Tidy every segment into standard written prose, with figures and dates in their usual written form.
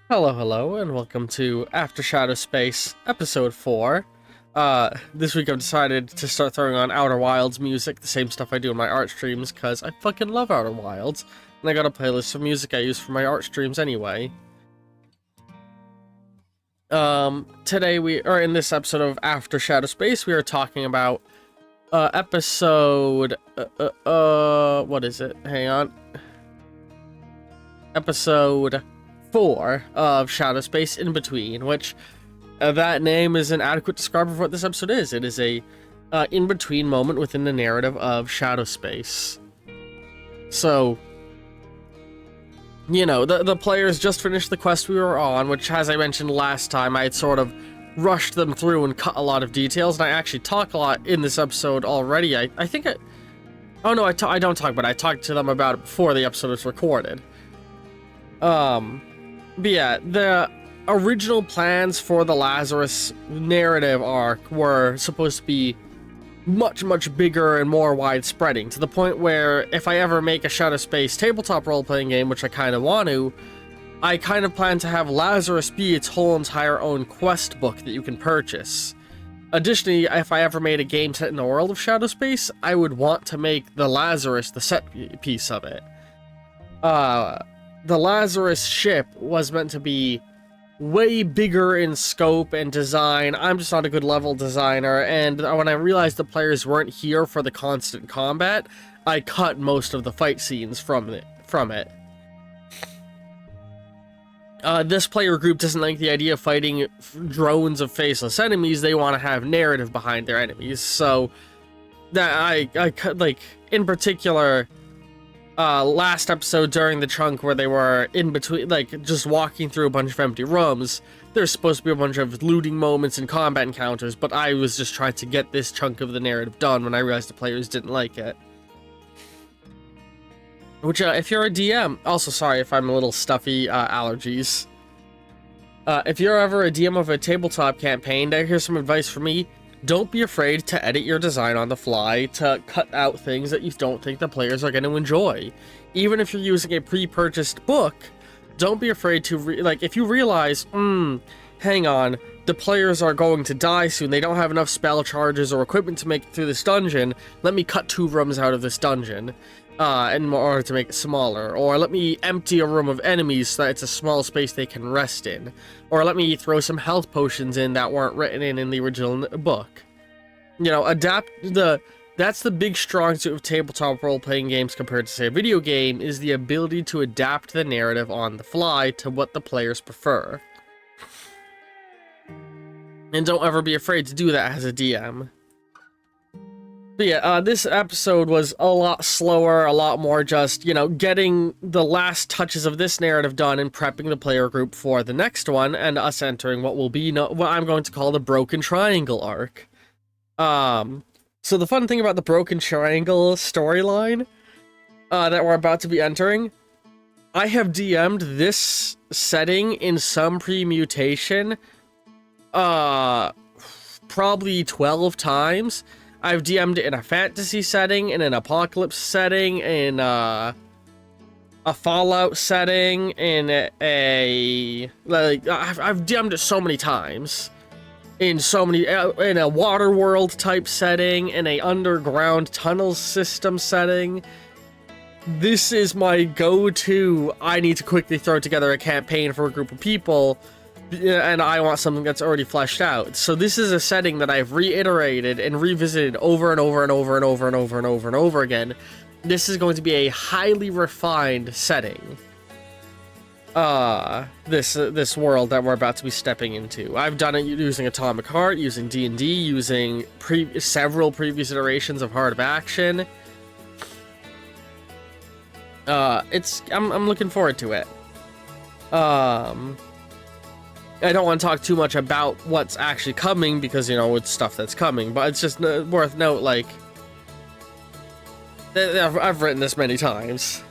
Hello, and welcome to After Shadow Space, Episode 4. This week I've decided to start throwing on Outer Wilds music, the same stuff I do in my art streams, because I fucking love Outer Wilds, and I got a playlist of music I use for my art streams anyway. Today in this episode of After Shadow Space, we are talking about, episode, what is it? Hang on. Episode 4 of Shadow Space In Between, which that name is an adequate describer of what this episode is. It is a in-between moment within the narrative of Shadow Space. So, you know, the players just finished the quest we were on, which, as I mentioned last time, I had sort of rushed them through and cut a lot of details, and I actually talk a lot in this episode already. I think oh no, I don't talk, but I talked to them about it before the episode was recorded. But yeah, the original plans for the Lazarus narrative arc were supposed to be much bigger and more widespreading, to the point where if I ever make a Shadow Space tabletop role-playing game, which I kind of want to, I kind of plan to have Lazarus be its whole entire own quest book that you can purchase. Additionally, if I ever made a game set in the world of Shadow Space, I would want to make the Lazarus the set piece of it. The Lazarus ship was meant to be way bigger in scope and design. I'm just not a good level designer, and when I realized the players weren't here for the constant combat, I cut most of the fight scenes from it. This player group doesn't like the idea of fighting drones of faceless enemies. They want to have narrative behind their enemies, so that I cut, like, in particular, last episode during the chunk where they were in between, like, just walking through a bunch of empty rooms, there's supposed to be a bunch of looting moments and combat encounters, but I was just trying to get this chunk of the narrative done when I realized the players didn't like it. Which, if you're a DM, also sorry if I'm a little stuffy, allergies. If you're ever a DM of a tabletop campaign, here's some advice from me. Don't be afraid to edit your design on the fly to cut out things that you don't think the players are going to enjoy. Even if you're using a pre-purchased book, don't be afraid to, like, if you realize, hang on, the players are going to die soon, they don't have enough spell charges or equipment to make it through this dungeon, let me cut 2 rooms out of this dungeon, in order to make it smaller, or let me empty a room of enemies so that it's a small space they can rest in, or let me throw some health potions in that weren't written in the original book. You know, that's the big strong suit of tabletop role-playing games compared to, say, a video game, is the ability to adapt the narrative on the fly to what the players prefer. And don't ever be afraid to do that as a DM. But yeah, this episode was a lot slower, a lot more just, you know, getting the last touches of this narrative done and prepping the player group for the next one, and us entering what will be what I'm going to call the Broken Triangle arc. So the fun thing about the Broken Triangle storyline that we're about to be entering, I have DM'd this setting in some pre-mutation probably 12 times. I've DM'd it in a fantasy setting, in an apocalypse setting, in a Fallout setting, in I've DM'd it so many times. In a water world type setting, in a underground tunnel system setting. This is my go-to, I need to quickly throw together a campaign for a group of people, and I want something that's already fleshed out. So this is a setting that I've reiterated and revisited over and over and over and over and over and over and over again. This is going to be a highly refined setting. This world that we're about to be stepping into. I've done it using Atomic Heart, using D&D, using several previous iterations of Heart of Action. I'm looking forward to it. I don't want to talk too much about what's actually coming because, you know, it's stuff that's coming, but it's just worth note, like, I've written this many times.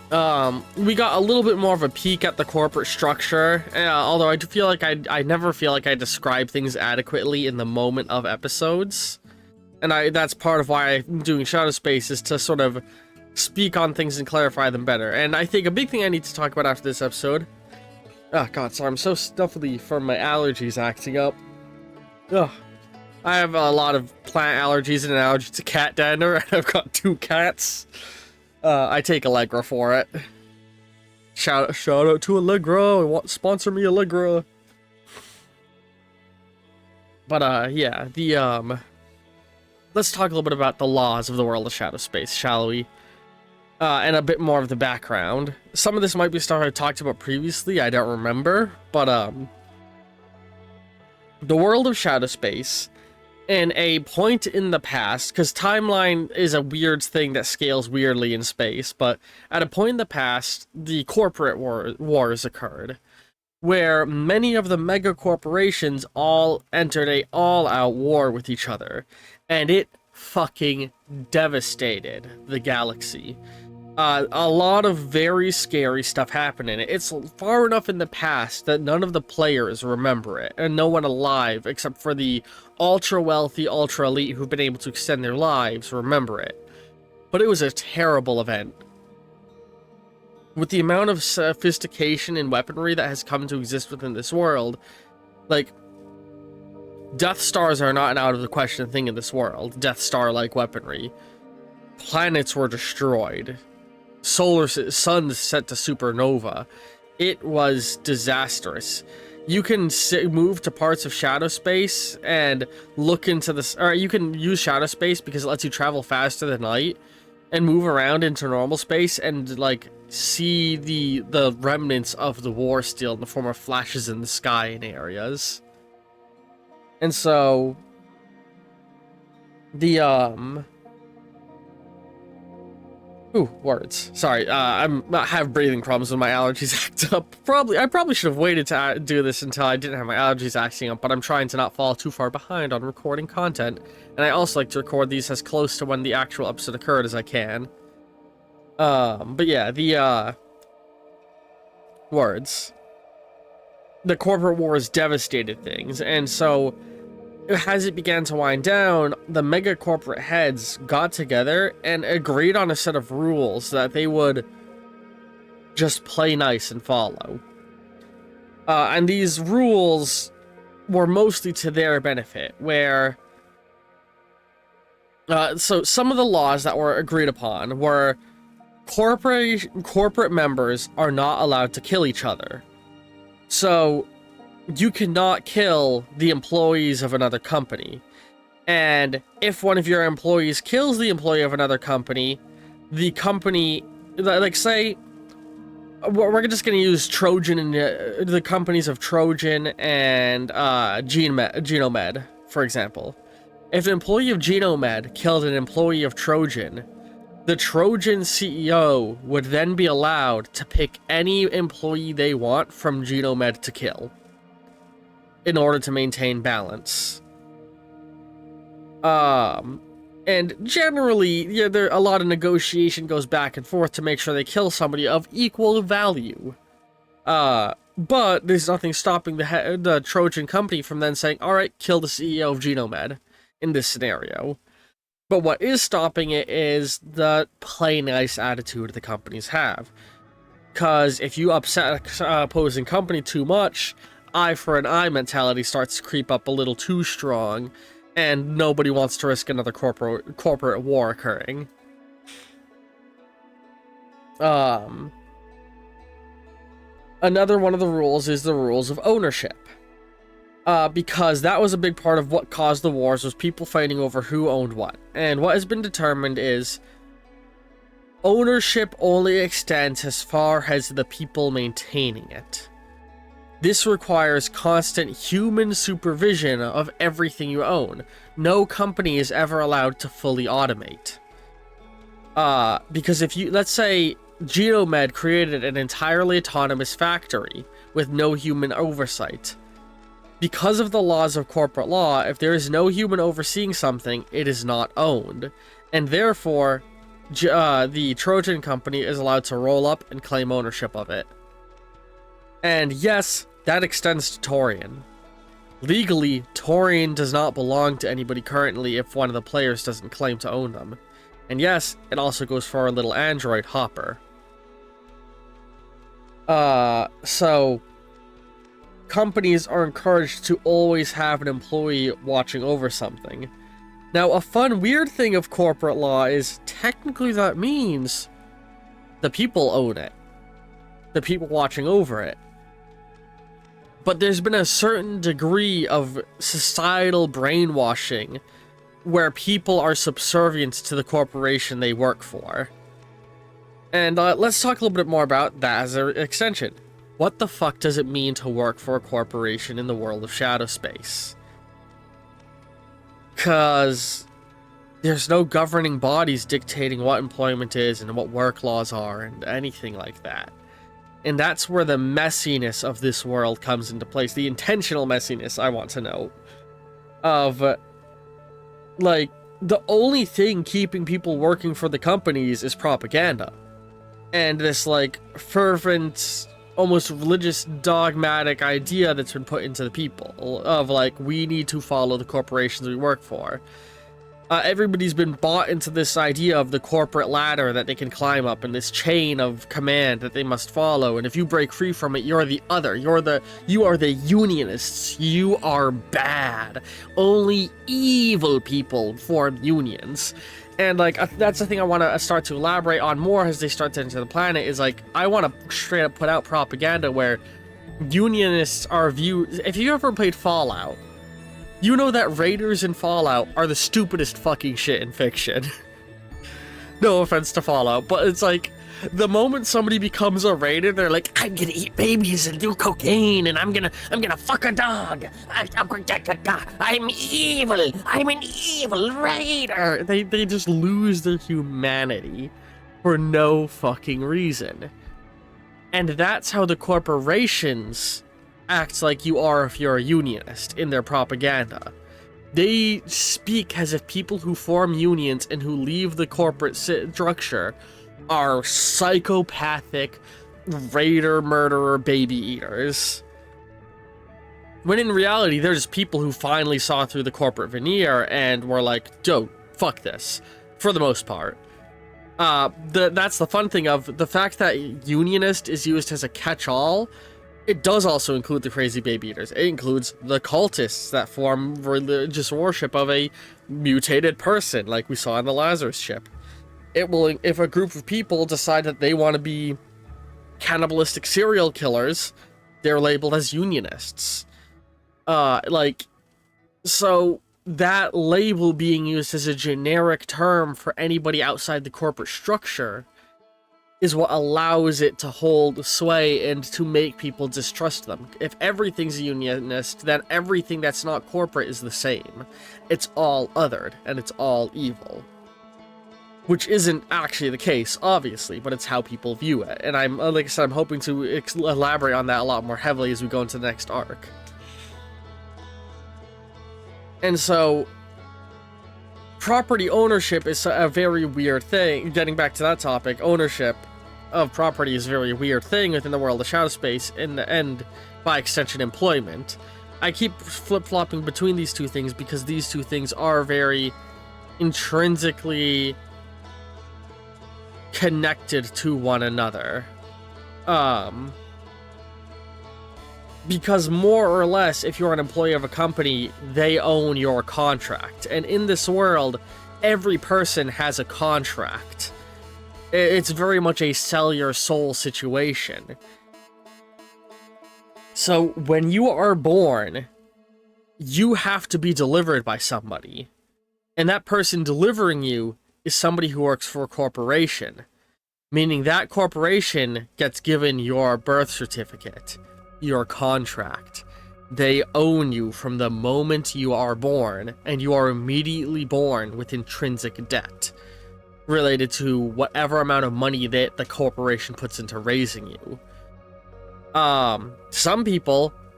We got a little bit more of a peek at the corporate structure, although I do feel like I never feel like I describe things adequately in the moment of episodes, and that's part of why I'm doing Shadow Space, is to sort of speak on things and clarify them better. And I think a big thing I need to talk about after this episode... Oh god, sorry, I'm so stuffy from my allergies acting up. Ugh. I have a lot of plant allergies and an allergy to cat dander, and I've got 2 cats. I take Allegra for it. Shout out to Allegra, sponsor me Allegra. But yeah, let's talk a little bit about the laws of the world of Shadow Space, shall we? And a bit more of the background. Some of this might be stuff I talked about previously, I don't remember, but the world of Shadow Space, in a point in the past, because timeline is a weird thing that scales weirdly in space, but at a point in the past, the corporate wars occurred, where many of the mega corporations all entered a all-out war with each other, and it fucking devastated the galaxy. A lot of very scary stuff happened in it. It's far enough in the past that none of the players remember it, and no one alive, except for the ultra-wealthy, ultra-elite who've been able to extend their lives, remember it. But it was a terrible event. With the amount of sophistication and weaponry that has come to exist within this world, like, Death Stars are not an out-of-the-question thing in this world. Death Star-like weaponry. Planets were destroyed. Suns set to supernova. It was disastrous. You can move to parts of Shadow Space and look into this, or you can use Shadow Space because it lets you travel faster than light and move around into normal space and like see the remnants of the war still in the form of flashes in the sky in areas. And so the words. Sorry, I have breathing problems when my allergies act up. I probably should have waited to do this until I didn't have my allergies acting up, but I'm trying to not fall too far behind on recording content. And I also like to record these as close to when the actual episode occurred as I can. But yeah, the words. The corporate wars devastated things, and so as it began to wind down, the mega corporate heads got together and agreed on a set of rules that they would just play nice and follow. And these rules were mostly to their benefit, where... so some of the laws that were agreed upon were corporate members are not allowed to kill each other. So you cannot kill the employees of another company. And if one of your employees kills the employee of another company, the company, like say, we're just going to use Trojan and the companies of Trojan and Genomed, for example. If an employee of Genomed killed an employee of Trojan, the Trojan CEO would then be allowed to pick any employee they want from Genomed to kill, in order to maintain balance. And generally, yeah, a lot of negotiation goes back and forth to make sure they kill somebody of equal value. But there's nothing stopping the Trojan company from then saying, alright, kill the CEO of Genomed in this scenario. But what is stopping it is the play nice attitude the companies have. Because if you upset an opposing company too much, eye for an eye mentality starts to creep up a little too strong, and nobody wants to risk another corporate war occurring. Another one of the rules is the rules of ownership. Because that was a big part of what caused the wars, was people fighting over who owned what. And what has been determined is ownership only extends as far as the people maintaining it. This requires constant human supervision of everything you own. No company is ever allowed to fully automate. Because if you, let's say Genomed created an entirely autonomous factory with no human oversight. Because of the laws of corporate law, if there is no human overseeing something, it is not owned. And therefore, the Trojan company is allowed to roll up and claim ownership of it. And yes, that extends to Torian. Legally, Torian does not belong to anybody currently if one of the players doesn't claim to own them. And yes, it also goes for our little android, Hopper. So companies are encouraged to always have an employee watching over something. Now, a fun, weird thing of corporate law is technically that means the people own it. The people watching over it. But there's been a certain degree of societal brainwashing where people are subservient to the corporation they work for. And let's talk a little bit more about that as an extension. What the fuck does it mean to work for a corporation in the world of Shadow Space? Because there's no governing bodies dictating what employment is and what work laws are and anything like that. And that's where the messiness of this world comes into place. The intentional messiness, I want to know. Of, like, the only thing keeping people working for the companies is propaganda. And this, like, fervent, almost religious, dogmatic idea that's been put into the people. Of, like, we need to follow the corporations we work for. Everybody's been bought into this idea of the corporate ladder that they can climb up, and this chain of command that they must follow, and if you break free from it, you're the other. You are the unionists. You are bad. Only evil people form unions. And, like, that's the thing I want to start to elaborate on more as they start to enter the planet, is, like, I want to straight up put out propaganda where unionists are viewed... If you ever played Fallout, you know that raiders in Fallout are the stupidest fucking shit in fiction. No offense to Fallout, but it's like, the moment somebody becomes a raider, they're like, I'm gonna eat babies and do cocaine, and I'm gonna fuck a dog. I'm evil. I'm an evil raider. They just lose their humanity for no fucking reason. And that's how the corporations act like you are if you're a unionist in their propaganda. They speak as if people who form unions and who leave the corporate structure are psychopathic, raider, murderer, baby eaters. When in reality, they're just people who finally saw through the corporate veneer and were like, yo, fuck this, for the most part. That's the fun thing of the fact that unionist is used as a catch-all. It does also include the crazy baby eaters. It includes the cultists that form religious worship of a mutated person, like we saw in the Lazarus ship. It will, if a group of people decide that they want to be cannibalistic serial killers, they're labeled as unionists. So that label being used as a generic term for anybody outside the corporate structure is what allows it to hold sway and to make people distrust them. If everything's a unionist, then everything that's not corporate is the same. It's all othered, and it's all evil. Which isn't actually the case, obviously, but it's how people view it. And I'm, like I said, I'm hoping to elaborate on that a lot more heavily as we go into the next arc. And so, property ownership is a very weird thing. Getting back to that topic, ownership of property is a very weird thing within the world of Shadow Space, and by extension, employment. I keep flip-flopping between these two things because these two things are very intrinsically connected to one another. Because more or less, if you're an employee of a company, they own your contract. And in this world, every person has a contract. It's very much a sell your soul situation. So when you are born, you have to be delivered by somebody. And that person delivering you is somebody who works for a corporation. Meaning that corporation gets given your birth certificate, your contract. They own you from the moment you are born, and you are immediately born with intrinsic debt related to whatever amount of money that the corporation puts into raising you.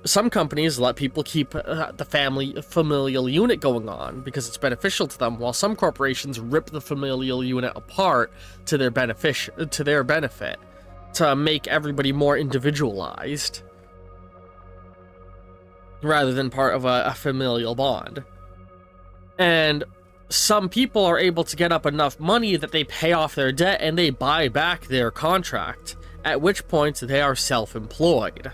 Some companies let people keep the familial unit going on because it's beneficial to them, while some corporations rip the familial unit apart to their benefit, to make everybody more individualized rather than part of a familial bond. And some people are able to get up enough money that they pay off their debt and they buy back their contract, at which point they are self-employed.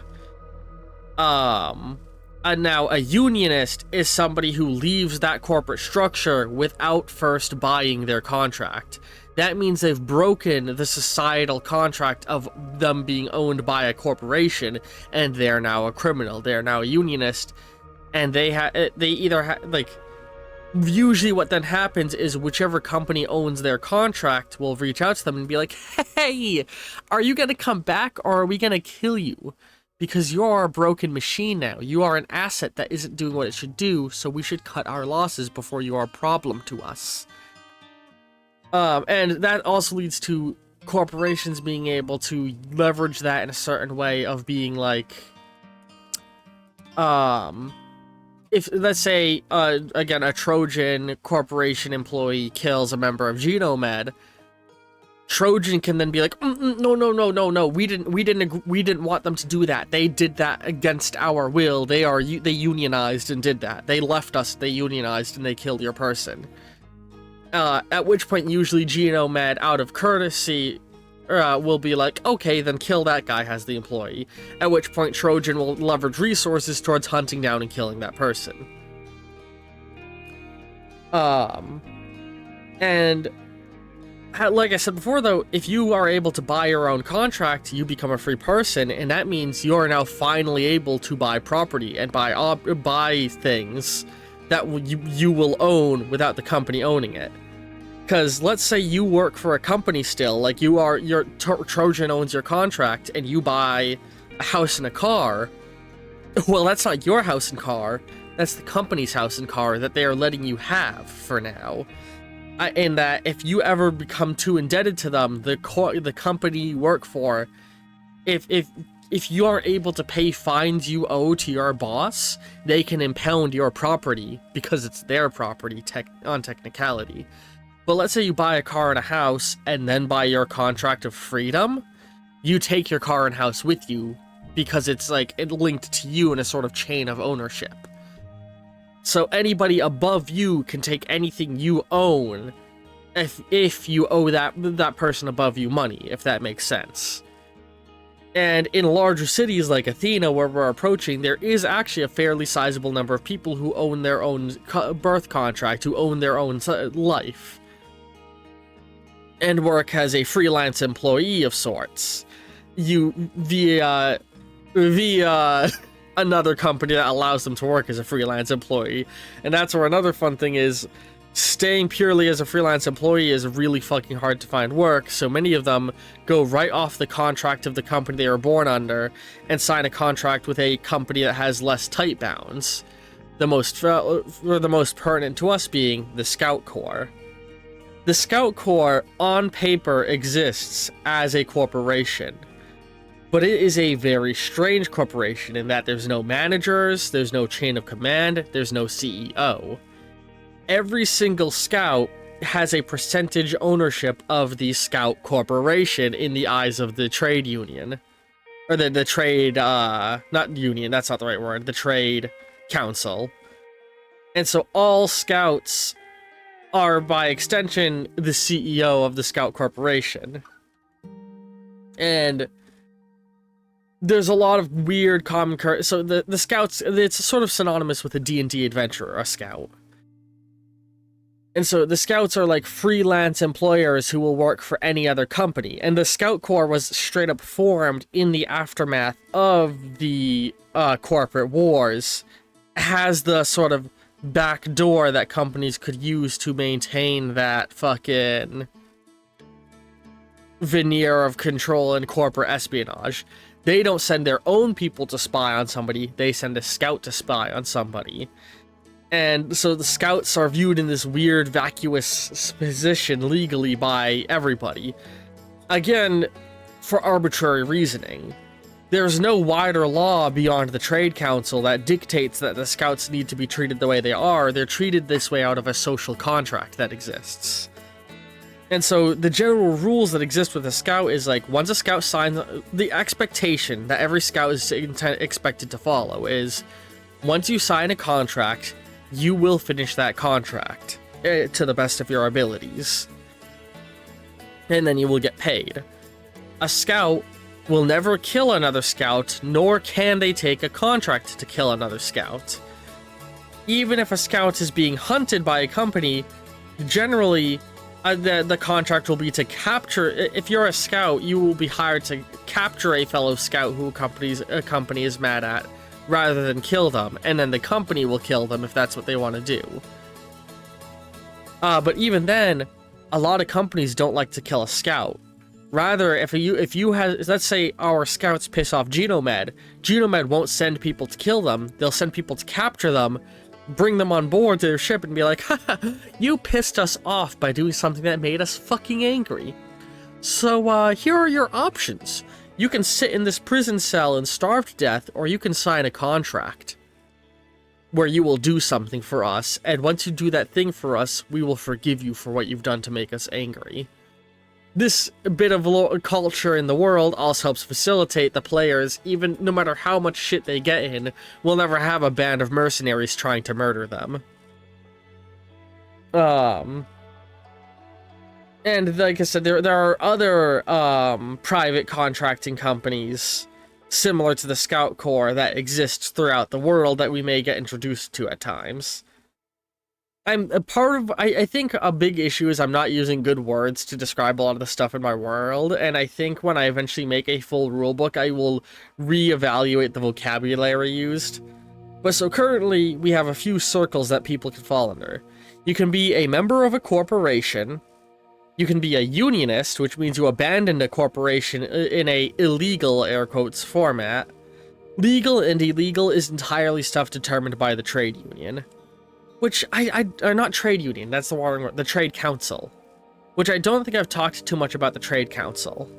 And now a unionist is somebody who leaves that corporate structure without first buying their contract. That means they've broken the societal contract of them being owned by a corporation, and they're now a criminal. They're now a unionist, and usually what then happens is whichever company owns their contract will reach out to them and be like, hey, are you going to come back or are we going to kill you? Because you're a broken machine now. You are an asset that isn't doing what it should do, so we should cut our losses before you are a problem to us. And that also leads to corporations being able to leverage that in a certain way of being like, if, let's say, again, a Trojan corporation employee kills a member of Genomed, Trojan can then be like, no, we didn't want them to do that. They did that against our will. They unionized and did that. They left us, they unionized, and they killed your person. At which point, usually Genomed, out of courtesy, will be like, okay, then kill that guy as the employee. At which point, Trojan will leverage resources towards hunting down and killing that person. And like I said before, though, if you are able to buy your own contract, you become a free person, and that means you are now finally able to buy property and buy things that you will own without the company owning it. Because let's say you work for a company still, like Trojan owns your contract, and you buy a house and a car. Well, that's not your house and car. That's the company's house and car that they are letting you have for now. And that if you ever become too indebted to them, the company you work for, if you are able to pay fines you owe to your boss, they can impound your property because it's their property on technicality. But let's say you buy a car and a house and then buy your contract of freedom, you take your car and house with you because it's like linked to you in a sort of chain of ownership. So anybody above you can take anything you own if you owe that person above you money, if that makes sense. And in larger cities like Athena, where we're approaching, there is actually a fairly sizable number of people who own their own birth contract, who own their own life, and work as a freelance employee of sorts. Via another company that allows them to work as a freelance employee. And that's where another fun thing is, staying purely as a freelance employee is really fucking hard to find work, so many of them go right off the contract of the company they were born under and sign a contract with a company that has less tight bounds. The most pertinent to us being the Scout Corps. The Scout Corps, on paper, exists as a corporation. But it is a very strange corporation in that there's no managers, there's no chain of command, there's no CEO. Every single scout has a percentage ownership of the Scout Corporation in the eyes of the trade union. Or the trade, not union, that's not the right word, the trade council. And so all scouts are, by extension, the CEO of the Scout Corporation. And there's a lot of weird common so the scouts, it's sort of synonymous with a D&D adventurer, a scout. And so the scouts are like freelance employers who will work for any other company. And the Scout Corps was straight up formed in the aftermath of the corporate wars, has the sort of back door that companies could use to maintain that fucking veneer of control and corporate espionage. They don't send their own people to spy on somebody, they send a scout to spy on somebody. And so the scouts are viewed in this weird, vacuous position legally by everybody. Again, for arbitrary reasoning. There's no wider law beyond the Trade Council that dictates that the scouts need to be treated the way they are. They're treated this way out of a social contract that exists. And so the general rules that exist with a scout is like, once a scout signs, the expectation that every scout is expected to follow is, once you sign a contract, you will finish that contract. to the best of your abilities. And then you will get paid. A scout will never kill another scout, nor can they take a contract to kill another scout. Even if a scout is being hunted by a company, generally the contract will be to capture. If you're a scout, you will be hired to capture a fellow scout who a company is mad at, rather than kill them, and then the company will kill them if that's what they want to do. But even then, a lot of companies don't like to kill a scout. Rather, if you have, let's say our scouts piss off Genomed won't send people to kill them. They'll send people to capture them, bring them on board to their ship, and be like, haha, you pissed us off by doing something that made us fucking angry. So, here are your options. You can sit in this prison cell and starve to death, or you can sign a contract where you will do something for us, and once you do that thing for us, we will forgive you for what you've done to make us angry. This bit of culture in the world also helps facilitate the players, even no matter how much shit they get in, will never have a band of mercenaries trying to murder them. And like I said, there are other private contracting companies similar to the Scout Corps that exists throughout the world that we may get introduced to at times. I think a big issue is I'm not using good words to describe a lot of the stuff in my world, and I think when I eventually make a full rulebook, I will reevaluate the vocabulary used. But so currently, we have a few circles that people can fall under. You can be a member of a corporation. You can be a unionist, which means you abandoned a corporation in a illegal, air quotes, format. Legal and illegal is entirely stuff determined by the trade union. Which, not trade union, that's the wrong word, the trade council. Which I don't think I've talked too much about the trade council.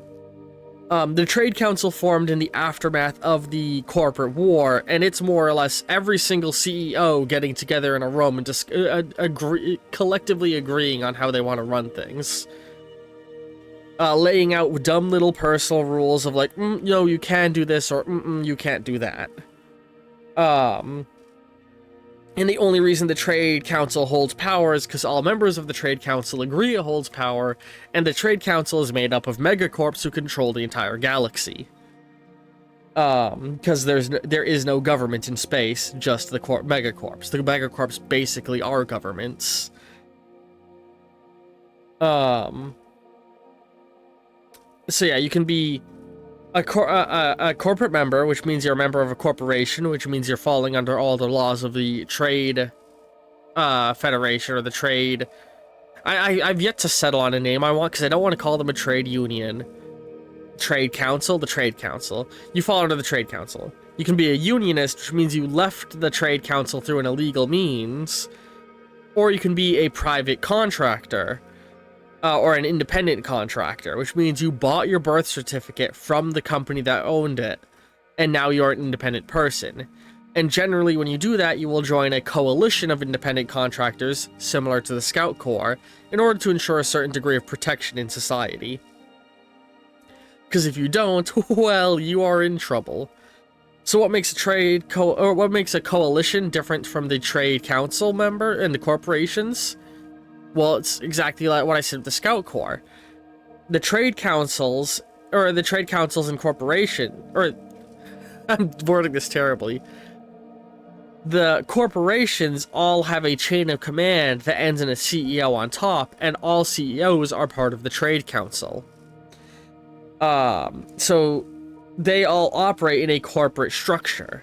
The trade council formed in the aftermath of the corporate war, and it's more or less every single CEO getting together in a room and just collectively agreeing on how they want to run things. Laying out dumb little personal rules of like, no, you can do this, or you can't do that. And the only reason the Trade Council holds power is because all members of the Trade Council agree it holds power, and the Trade Council is made up of megacorps who control the entire galaxy. Because there is no government in space, just the megacorps. The megacorps basically are governments. So yeah, you can be a corporate member, which means you're a member of a corporation, which means you're falling under all the laws of the trade federation or the trade. I've yet to settle on a name I want, because I don't want to call them a trade union. Trade council, the trade council. You fall under the trade council. You can be a unionist, which means you left the trade council through an illegal means, or you can be a private contractor. Or an independent contractor, which means you bought your birth certificate from the company that owned it, and now you're an independent person. And generally, when you do that, you will join a coalition of independent contractors, similar to the Scout Corps, in order to ensure a certain degree of protection in society. Because if you don't, well, you are in trouble. So what makes what makes a coalition different from the trade council member and the corporations? Well, it's exactly like what I said with the Scout Corps. The trade councils, or the trade councils and corporation, or I'm wording this terribly. The corporations all have a chain of command that ends in a CEO on top, and all CEOs are part of the trade council. So they all operate in a corporate structure,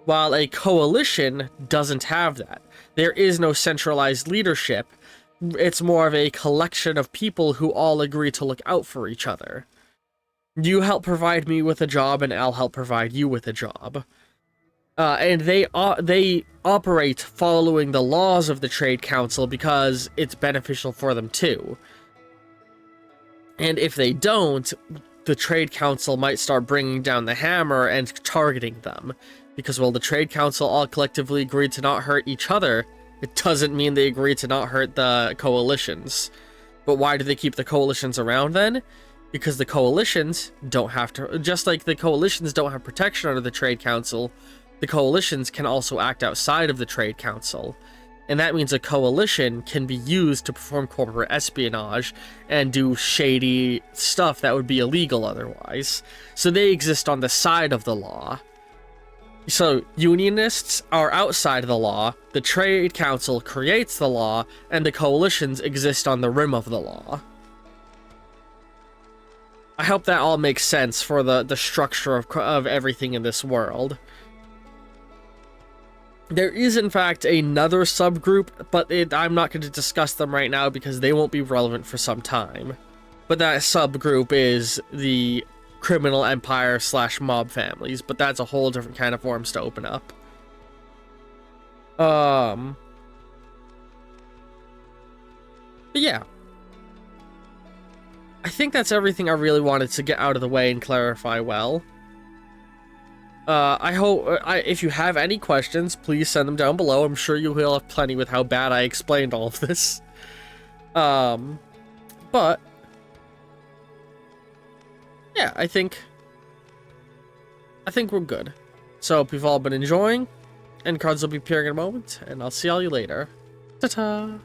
while a coalition doesn't have that. There is no centralized leadership. It's more of a collection of people who all agree to look out for each other. You help provide me with a job, and I'll help provide you with a job. And they operate following the laws of the Trade Council because it's beneficial for them too. And if they don't, the Trade Council might start bringing down the hammer and targeting them. Because, well, the Trade Council all collectively agreed to not hurt each other. It doesn't mean they agree to not hurt the coalitions. But why do they keep the coalitions around then? Because the coalitions don't have to... Just like the coalitions don't have protection under the Trade Council, the coalitions can also act outside of the Trade Council. And that means a coalition can be used to perform corporate espionage and do shady stuff that would be illegal otherwise. So they exist on the side of the law. So unionists are outside of the law, the Trade Council creates the law, and the coalitions exist on the rim of the law. I hope that all makes sense for the structure of everything in this world. There is, in fact, another subgroup, but I'm not going to discuss them right now because they won't be relevant for some time. But that subgroup is the criminal empire / mob families, but that's a whole different kind of forms to open up. But yeah. I think that's everything I really wanted to get out of the way and clarify well. I hope, if you have any questions, please send them down below. I'm sure you will have plenty with how bad I explained all of this. But yeah, I think we're good. So hope you've all been enjoying, and cards will be appearing in a moment, and I'll see all you later. Ta-ta!